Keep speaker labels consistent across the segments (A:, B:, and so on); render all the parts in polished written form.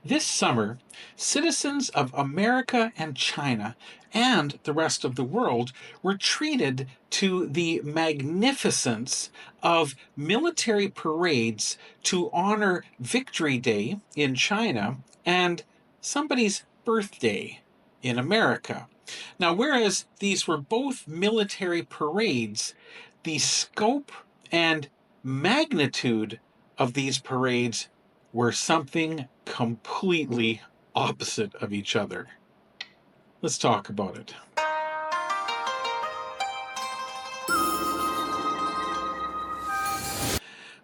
A: This summer, citizens of America and China and the rest of the world were treated to the magnificence of military parades to honor Victory Day in China and somebody's birthday in America. Now, whereas these were both military parades, the scope and magnitude of these parades were something completely opposite of each other. Let's talk about it.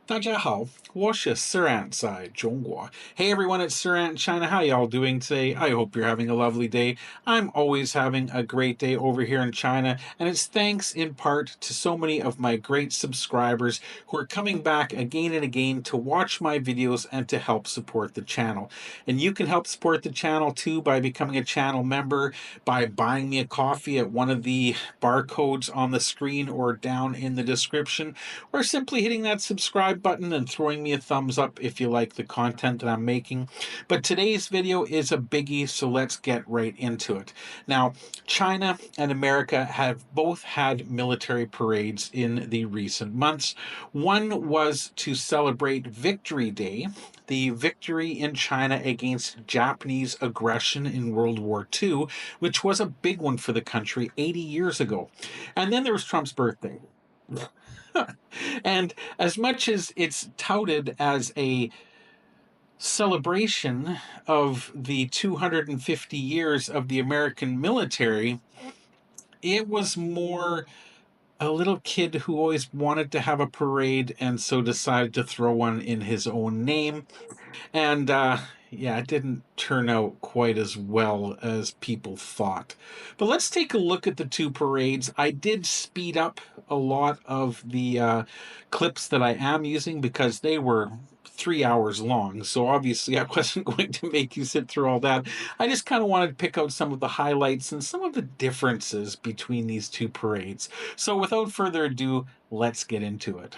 A: 大家好，我是 Suran 在中国. Hey everyone, it's Suran China. How y'all doing today? I hope you're having a lovely day. I'm always having a great day over here in China, and it's thanks in part to so many of my great subscribers who are coming back again and again to watch my videos and to help support the channel. And you can help support the channel too by becoming a channel member, by buying me a coffee at one of the barcodes on the screen or down in the description, or simply hitting that subscribe button and throwing me a thumbs up if you like the content that I'm making. But today's video is a biggie, so let's get right into it. Now, China and America have both had military parades in the recent months. One was to celebrate Victory Day, the victory in China against Japanese aggression in World War II, which was a big one for the country 80 years ago. And then there was Trump's birthday. And as much as it's touted as a celebration of the 250 years of the American military, it was more a little kid who always wanted to have a parade and so decided to throw one in his own name. And yeah, it didn't turn out quite as well as people thought. But let's take a look at the two parades. I did speed up a lot of the clips that I am using because they were 3 hours long. So obviously I wasn't going to make you sit through all that. I just kind of wanted to pick out some of the highlights and some of the differences between these two parades. So without further ado, let's get into it.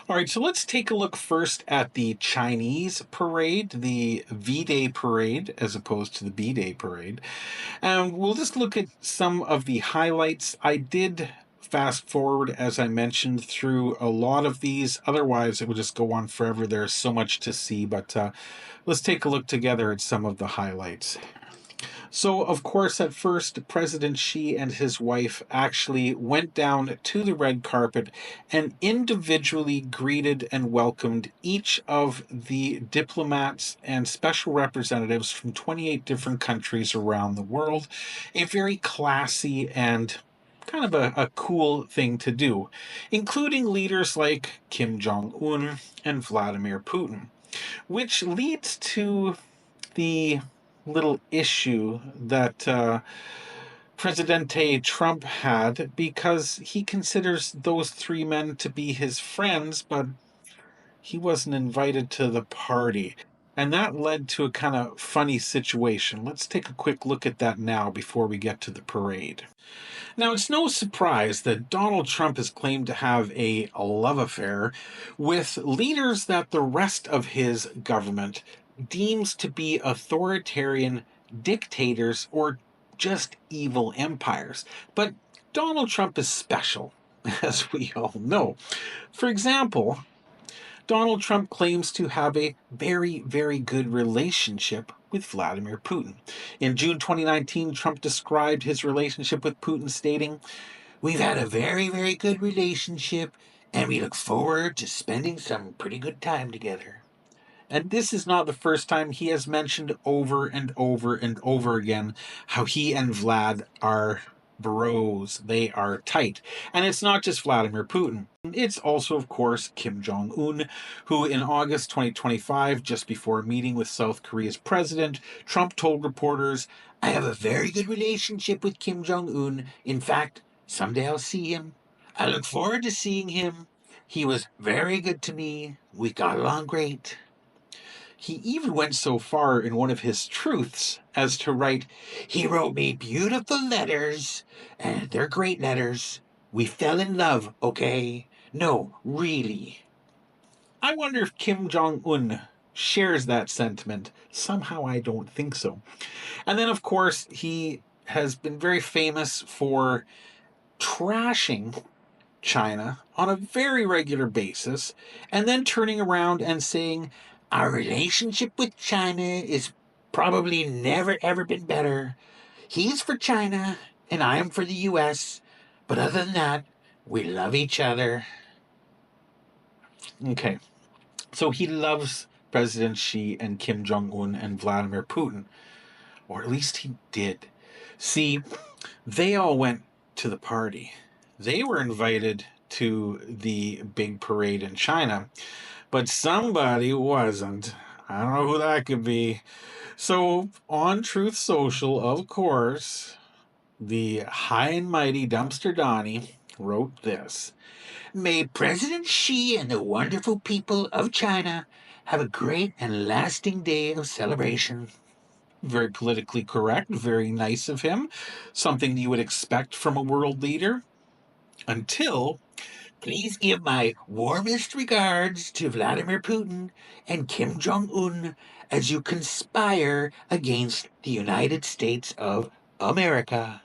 A: All right, so let's take a look first at the Chinese parade, the V-Day parade, as opposed to the B-Day parade. And we'll just look at some of the highlights. I did fast forward, as I mentioned, through a lot of these. Otherwise, it would just go on forever. There's so much to see, but let's take a look together at some of the highlights. So, of course, at first, President Xi and his wife actually went down to the red carpet and individually greeted and welcomed each of the diplomats and special representatives from 28 different countries around the world. A very classy and kind of a cool thing to do, including leaders like Kim Jong-un and Vladimir Putin, which leads to the little issue that Presidente Trump had, because he considers those three men to be his friends, but he wasn't invited to the party. And that led to a kind of funny situation. Let's take a quick look at that now before we get to the parade. Now, it's no surprise that Donald Trump has claimed to have a love affair with leaders that the rest of his government deems to be authoritarian dictators or just evil empires. But Donald Trump is special, as we all know. For example, Donald Trump claims to have a very, very good relationship with Vladimir Putin. In June 2019, Trump described his relationship with Putin, stating, "We've had a very, very good relationship, and we look forward to spending some pretty good time together." And this is not the first time he has mentioned over and over and over again how he and Vlad are bros. They are tight. And it's not just Vladimir Putin. It's also, of course, Kim Jong-un, who in August 2025, just before a meeting with South Korea's president, Trump told reporters, "I have a very good relationship with Kim Jong-un. In fact, someday I'll see him. I look forward to seeing him. He was very good to me. We got along great." He even went so far in one of his truths as to write, "He wrote me beautiful letters, and they're great letters. We fell in love, okay? No, really." I wonder if Kim Jong-un shares that sentiment. Somehow I don't think so. And then, of course, he has been very famous for trashing China on a very regular basis, and then turning around and saying, our relationship with China is probably never ever been better. He's for China, and I am for the US, but other than that, we love each other. Okay, so he loves President Xi and Kim Jong un and Vladimir Putin, or at least he did. See, they all went to the party. They were invited to the big parade in China, but somebody wasn't. I don't know who that could be. So, on Truth Social, of course, the high and mighty Dumpster Donnie wrote this. May President Xi and the wonderful people of China have a great and lasting day of celebration. Very politically correct, very nice of him. Something you would expect from a world leader. Until, please give my warmest regards to Vladimir Putin and Kim Jong un as you conspire against the United States of America.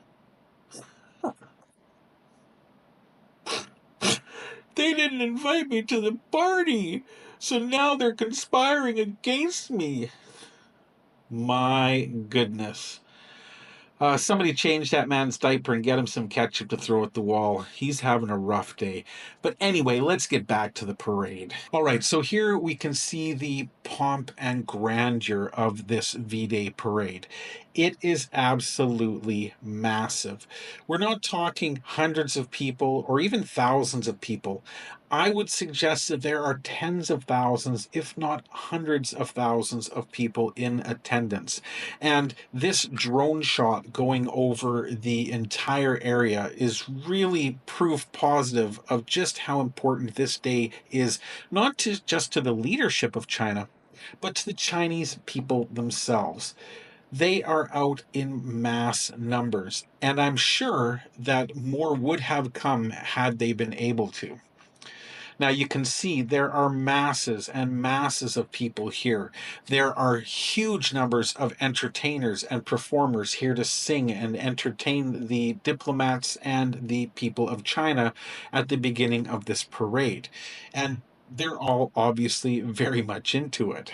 A: They didn't invite me to the party, so now they're conspiring against me. My goodness. Somebody change that man's diaper and get him some ketchup to throw at the wall. He's having a rough day. But anyway, let's get back to the parade. All right, so here we can see the pomp and grandeur of this V-Day parade. It is absolutely massive. We're not talking hundreds of people or even thousands of people. I would suggest that there are tens of thousands, if not hundreds of thousands of people in attendance. And this drone shot going over the entire area is really proof positive of just how important this day is, not just to the leadership of China, but to the Chinese people themselves. They are out in mass numbers, and I'm sure that more would have come had they been able to. Now you can see there are masses and masses of people here. There are huge numbers of entertainers and performers here to sing and entertain the diplomats and the people of China at the beginning of this parade. And they're all obviously very much into it.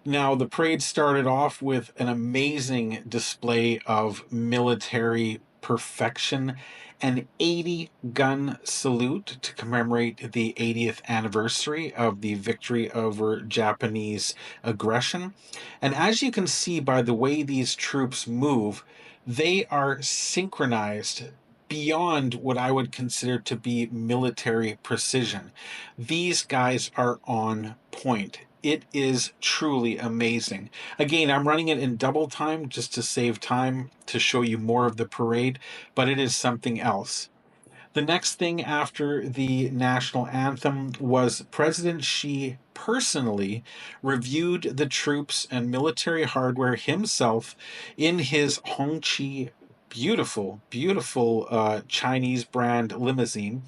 A: Now, the parade started off with an amazing display of military perfection, an 80-gun salute to commemorate the 80th anniversary of the victory over Japanese aggression. And as you can see by the way these troops move, they are synchronized beyond what I would consider to be military precision. These guys are on point. It is truly amazing. Again, I'm running it in double time just to save time to show you more of the parade, but it is something else. The next thing after the national anthem was President Xi personally reviewed the troops and military hardware himself in his Hongqi beautiful, beautiful Chinese brand limousine,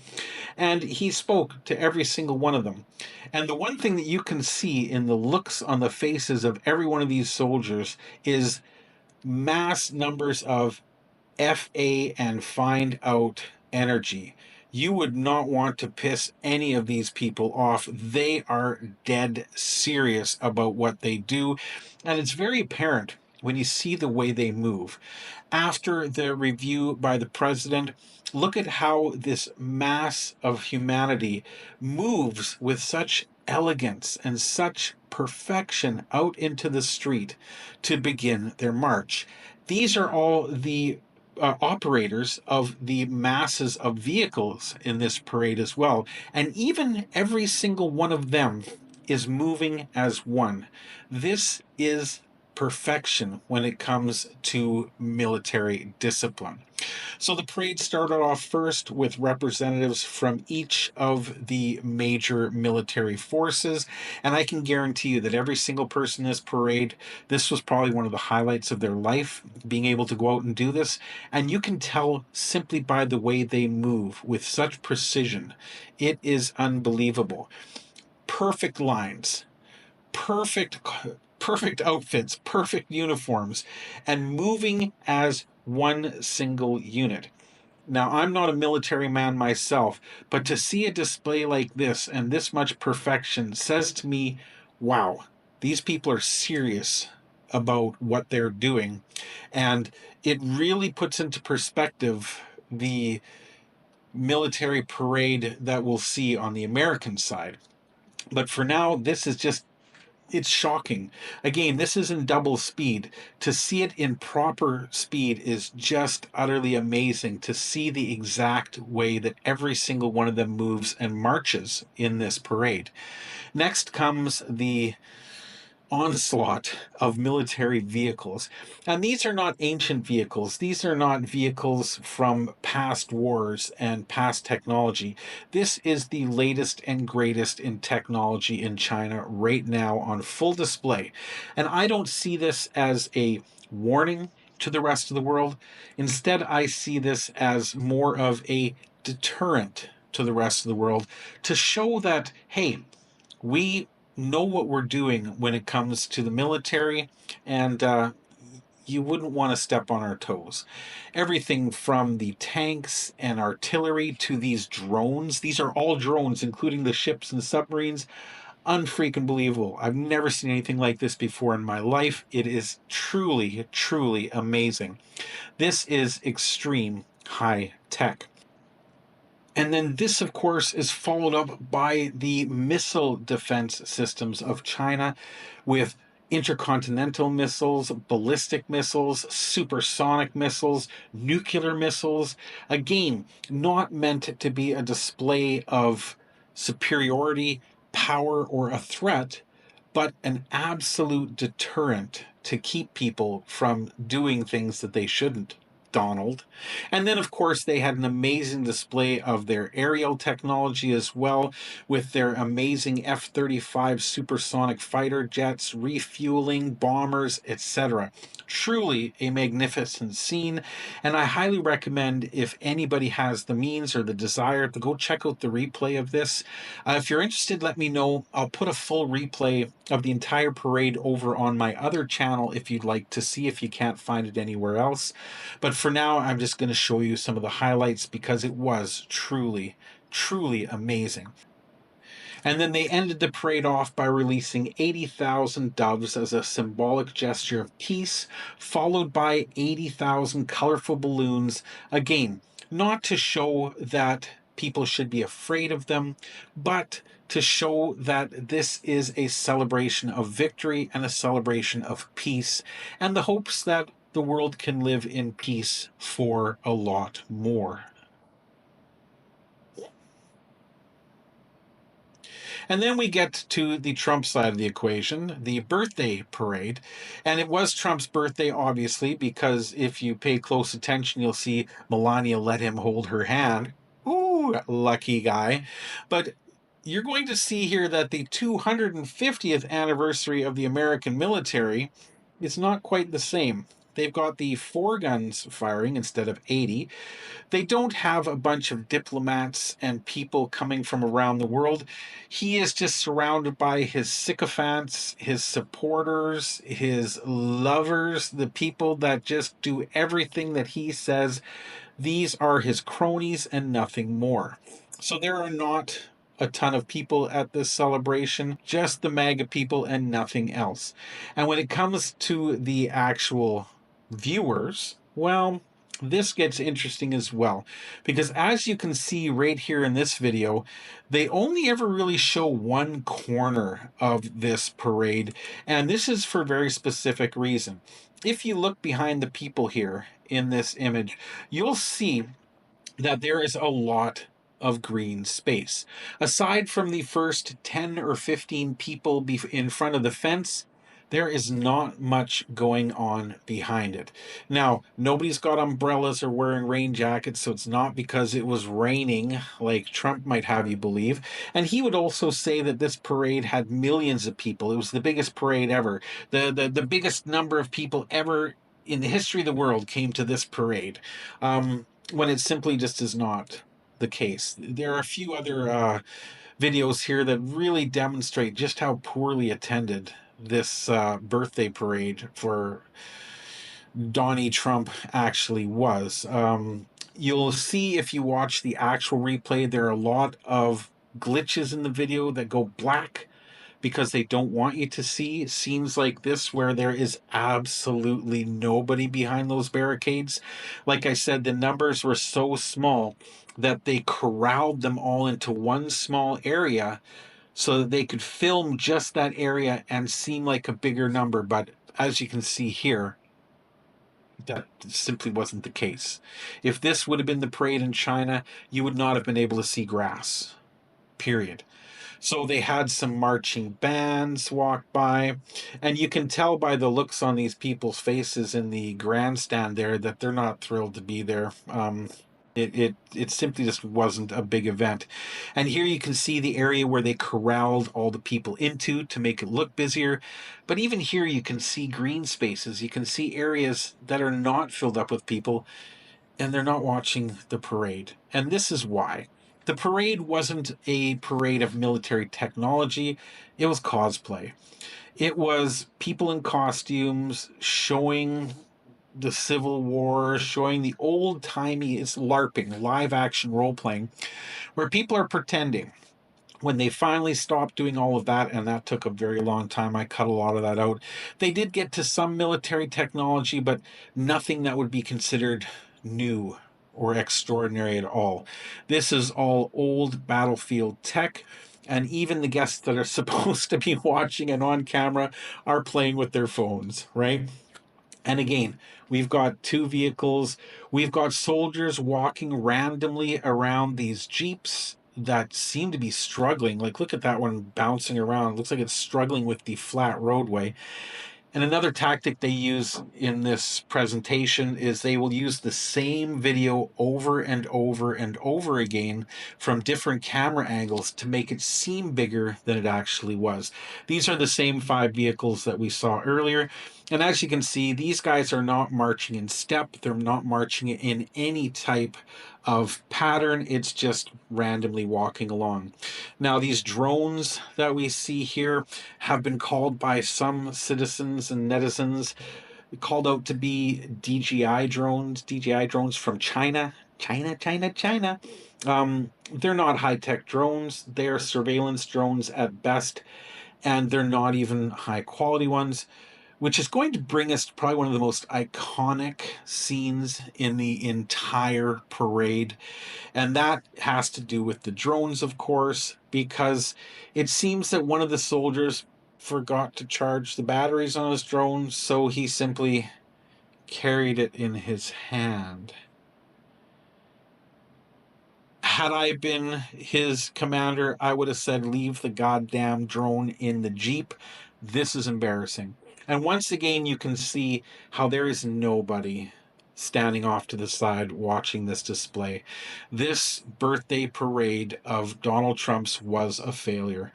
A: and he spoke to every single one of them. And the one thing that you can see in the looks on the faces of every one of these soldiers is mass numbers of FA and find out energy. You would not want to piss any of these people off. They are dead serious about what they do. And it's very apparent when you see the way they move. After the review by the president, look at how this mass of humanity moves with such elegance and such perfection out into the street to begin their march. These are all the operators of the masses of vehicles in this parade as well. And even every single one of them is moving as one. This is perfection when it comes to military discipline. So the parade started off first with representatives from each of the major military forces, and I can guarantee you that every single person in this parade, this was probably one of the highlights of their life, being able to go out and do this. And you can tell simply by the way they move with such precision. It is unbelievable. perfect lines, perfect perfect outfits, perfect uniforms, and moving as one single unit. Now, I'm not a military man myself, but to see a display like this and this much perfection says to me, wow, these people are serious about what they're doing. And it really puts into perspective the military parade that we'll see on the American side. But for now, this is just, it's shocking. Again, this is in double speed. To see it in proper speed is just utterly amazing, to see the exact way that every single one of them moves and marches in this parade. Next comes the onslaught of military vehicles. And these are not ancient vehicles. These are not vehicles from past wars and past technology. This is the latest and greatest in technology in China right now on full display. And I don't see this as a warning to the rest of the world. Instead, I see this as more of a deterrent to the rest of the world, to show that, hey, we know what we're doing when it comes to the military, and you wouldn't want to step on our toes. Everything from the tanks and artillery to these drones, these are all drones, including the ships and submarines. Unfreaking believable. I've never seen anything like this before in my life. It is truly, truly amazing. This is extreme high tech. And then this, of course, is followed up by the missile defense systems of China with intercontinental missiles, ballistic missiles, supersonic missiles, nuclear missiles. Again, not meant to be a display of superiority, power, or a threat, but an absolute deterrent to keep people from doing things that they shouldn't. Donald. And then, of course, they had an amazing display of their aerial technology as well, with their amazing F 35 supersonic fighter jets, refueling, bombers, etc. Truly a magnificent scene, and I highly recommend, if anybody has the means or the desire, to go check out the replay of this. If you're interested, let me know. I'll put a full replay of the entire parade over on my other channel if you'd like to see, if you can't find it anywhere else. But for now, I'm just going to show you some of the highlights because it was truly, truly amazing. And then they ended the parade off by releasing 80,000 doves as a symbolic gesture of peace, followed by 80,000 colorful balloons. Again, not to show that people should be afraid of them, but to show that this is a celebration of victory and a celebration of peace, and the hopes that the world can live in peace for a lot more. And then we get to the Trump side of the equation, the birthday parade. And it was Trump's birthday, obviously, because if you pay close attention, you'll see Melania let him hold her hand. Ooh, lucky guy. But you're going to see here that the 250th anniversary of the American military is not quite the same. They've got the 4 guns firing instead of 80. They don't have a bunch of diplomats and people coming from around the world. He is just surrounded by his sycophants, his supporters, his lovers, the people that just do everything that he says. These are his cronies and nothing more. So there are not a ton of people at this celebration, just the MAGA people and nothing else. And when it comes to the actual viewers, well, this gets interesting as well, because as you can see right here in this video, they only ever really show one corner of this parade, and this is for a very specific reason. If you look behind the people here in this image, you'll see that there is a lot of green space. Aside from the first 10 or 15 people in front of the fence, there is not much going on behind it. Now, nobody's got umbrellas or wearing rain jackets, so it's not because it was raining like Trump might have you believe. And he would also say that this parade had millions of people. It was the biggest parade ever. The biggest number of people ever in the history of the world came to this parade. When it simply just is not the case. There are a few other videos here that really demonstrate just how poorly attended this birthday parade for Donnie Trump actually was. You'll see if you watch the actual replay, there are a lot of glitches in the video that go black because they don't want you to see scenes like this where there is absolutely nobody behind those barricades. Like I said, the numbers were so small that they corralled them all into one small area so that they could film just that area and seem like a bigger number. But as you can see here, that simply wasn't the case. If this would have been the parade in China, you would not have been able to see grass, period. So they had some marching bands walk by, and you can tell by the looks on these people's faces in the grandstand there that they're not thrilled to be there. It simply just wasn't a big event. And here you can see the area where they corralled all the people into to make it look busier. But even here you can see green spaces. You can see areas that are not filled up with people, and they're not watching the parade. And this is why. The parade wasn't a parade of military technology, it was cosplay. It was people in costumes showing the Civil War, showing the old timey, it's LARPing, live action role playing, where people are pretending. When they finally stopped doing all of that, and that took a very long time, I cut a lot of that out. They did get to some military technology, but nothing that would be considered new or extraordinary at all. This is all old battlefield tech, and even the guests that are supposed to be watching and on camera are playing with their phones, right? And again, we've got two vehicles. We've got soldiers walking randomly around these Jeeps that seem to be struggling. Like, look at that one bouncing around. Looks like it's struggling with the flat roadway. And another tactic they use in this presentation is they will use the same video over and over and over again from different camera angles to make it seem bigger than it actually was. These are the same 5 vehicles that we saw earlier. And as you can see, these guys are not marching in step. They're not marching in any type of pattern. It's just randomly walking along. Now, these drones that we see here have been called by some citizens and netizens, called out to be DJI drones from China. China. They're not high-tech drones. They're surveillance drones at best, and they're not even high-quality ones, which is going to bring us to probably one of the most iconic scenes in the entire parade. And that has to do with the drones, of course, because it seems that one of the soldiers forgot to charge the batteries on his drone, so he simply carried it in his hand. Had I been his commander, I would have said, leave the goddamn drone in the Jeep. This is embarrassing. And once again, you can see how there is nobody standing off to the side watching this display. This birthday parade of Donald Trump's was a failure.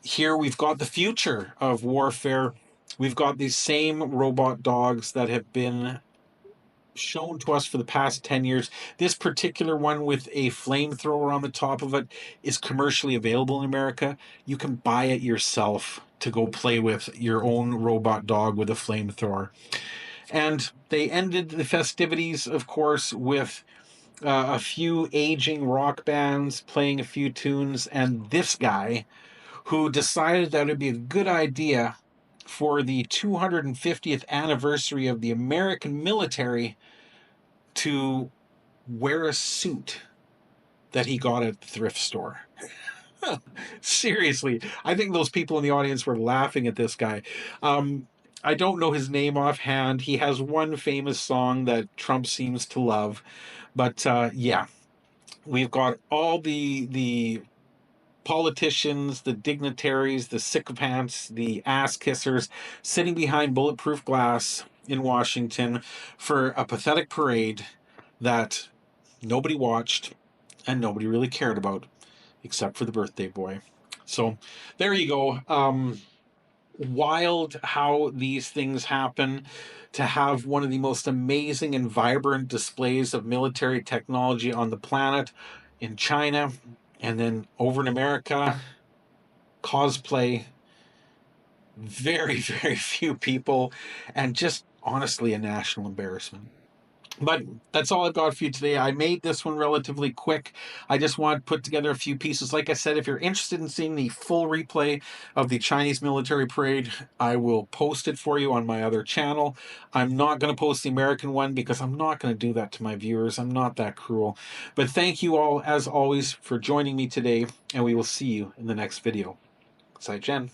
A: Here we've got the future of warfare. We've got these same robot dogs that have been shown to us for the past 10 years. This particular one with a flamethrower on the top of it is commercially available in America. You can buy it yourself to go play with your own robot dog with a flamethrower. And they ended the festivities, of course, with a few aging rock bands playing a few tunes, and this guy who decided that it would be a good idea for the 250th anniversary of the American military to wear a suit that he got at the thrift store. Seriously, I think those people in the audience were laughing at this guy. I don't know his name offhand. He has one famous song that Trump seems to love, but yeah, we've got all the politicians, the dignitaries, the sycophants, the ass kissers sitting behind bulletproof glass in Washington for a pathetic parade that nobody watched and nobody really cared about except for the birthday boy. So there you go. Wild how these things happen. To have one of the most amazing and vibrant displays of military technology on the planet in China, And then over in America, cosplay, very, very few people, and just honestly a national embarrassment. But that's all I've got for you today. I made this one relatively quick. I just want to put together a few pieces. Like I said, if you're interested in seeing the full replay of the Chinese military parade, I will post it for you on my other channel. I'm not going to post the American one because I'm not going to do that to my viewers. I'm not that cruel. But thank you all, as always, for joining me today, and we will see you in the next video. Sai Jen.